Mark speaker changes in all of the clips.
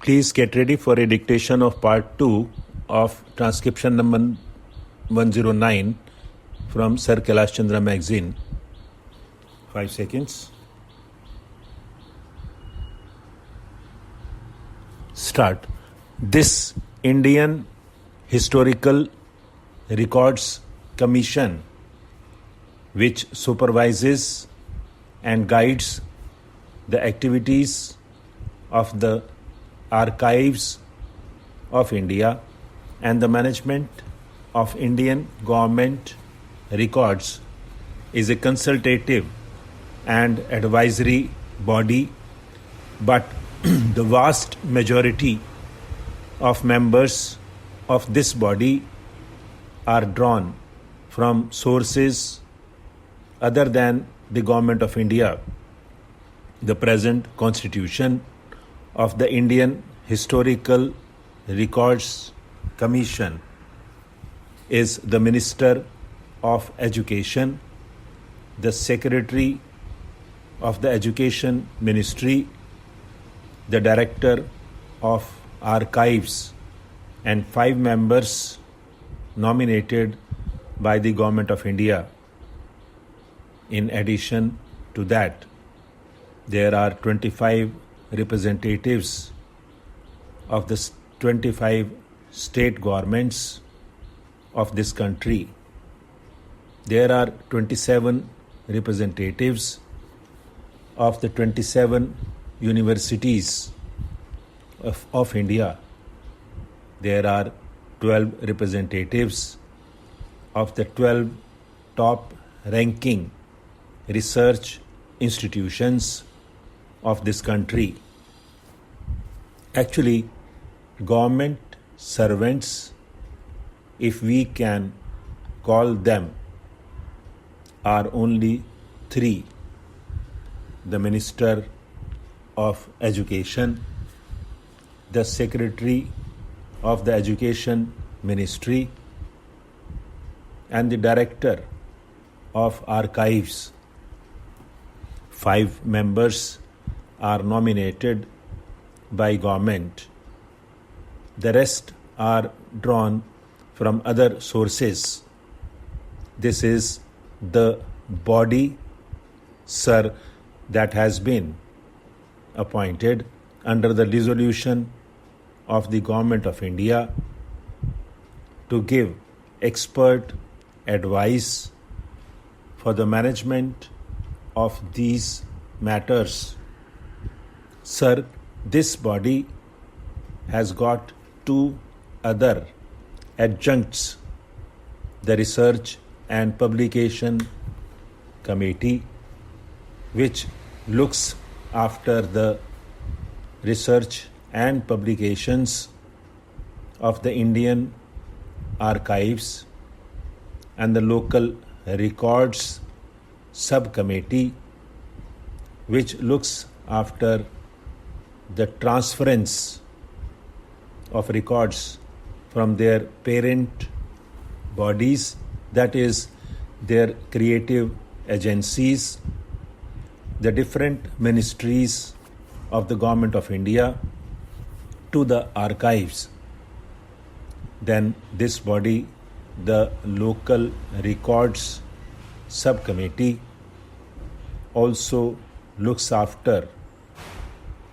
Speaker 1: Please get ready for a dictation of part 2 of transcription number 109 from Sir Kailash Chandra magazine. 5 seconds. Start. This Indian Historical Records Commission, which supervises and guides the activities of the Archives of India and the management of Indian government records, is a consultative and advisory body, but the vast majority of members of this body are drawn from sources other than the Government of India. The present constitution of the Indian Historical Records Commission is the Minister of Education, the Secretary of the Education Ministry, the Director of Archives, and 5 members nominated by the Government of India. In addition to that, there are 25 representatives of the 25 state governments of this country. There are 27 representatives of the 27 universities of India. There are 12 representatives of the 12 top ranking research institutions of this country. Actually, government servants, if we can call them, are only 3. The Minister of Education, the Secretary of the Education Ministry, and the Director of Archives. 5 members are nominated by government. The rest are drawn from other sources. This is the body, sir, that has been appointed under the resolution of the Government of India to give expert advice for the management of these matters. Sir, this body has got 2 other adjuncts: the Research and Publication Committee, which looks after the research and publications of the Indian archives, and the Local Records Subcommittee, which looks after the transference of records from their parent bodies, that is, their creative agencies, the different ministries of the Government of India, to the archives. Then this body, the Local Records Subcommittee, also looks after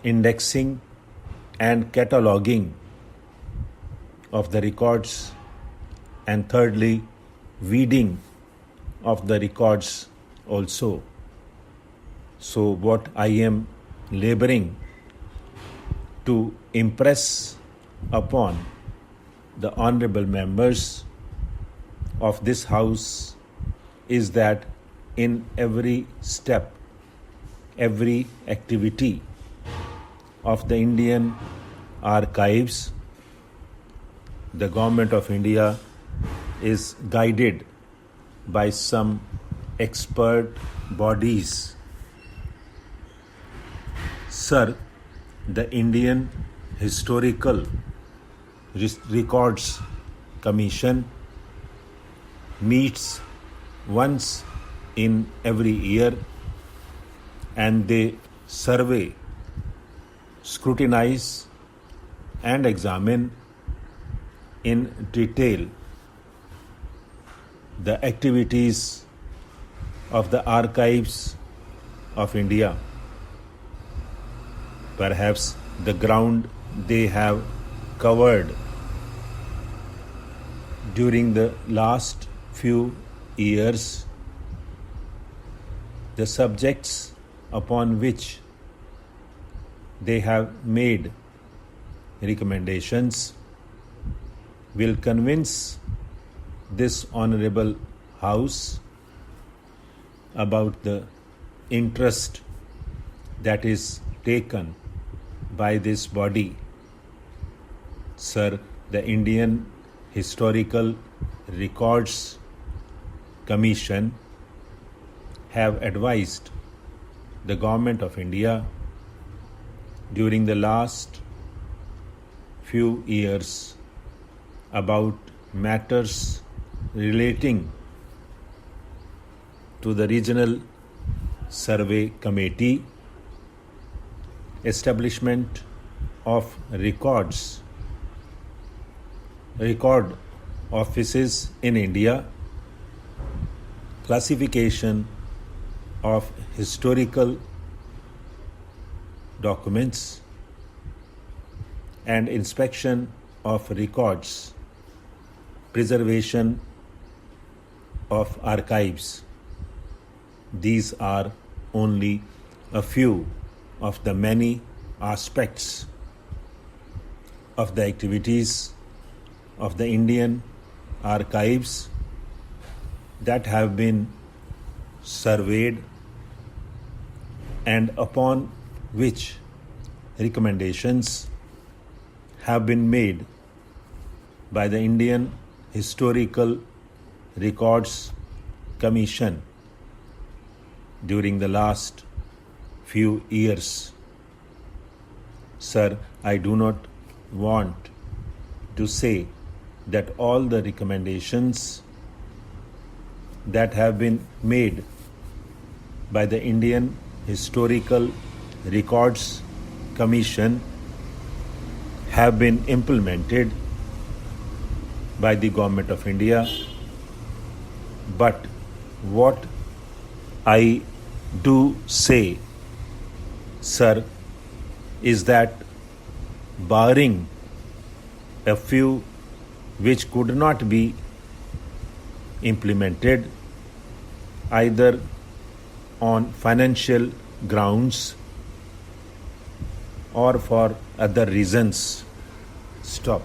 Speaker 1: indexing and cataloging of the records, and thirdly, weeding of the records also. So what I am laboring to impress upon the honorable members of this house is that in every step, every activity of the Indian archives, the Government of India is guided by some expert bodies. Sir, the Indian Historical Records Commission meets once in every year, and they survey, scrutinize and examine in detail the activities of the archives of India, perhaps the ground they have covered during the last few years, the subjects upon which they have made recommendations will convince this honorable House about the interest that is taken by this body. Sir, the Indian Historical Records Commission have advised the Government of India during the last few years about matters relating to the Regional Survey Committee, establishment of record offices in India, classification of historical documents, and inspection of records, preservation of archives. These are only a few of the many aspects of the activities of the Indian archives that have been surveyed and upon which recommendations have been made by the Indian Historical Records Commission during the last few years. Sir, I do not want to say that all the recommendations that have been made by the Indian Historical Records Commission have been implemented by the Government of India, but what I do say, sir, is that barring a few which could not be implemented either on financial grounds or for other reasons. Stop.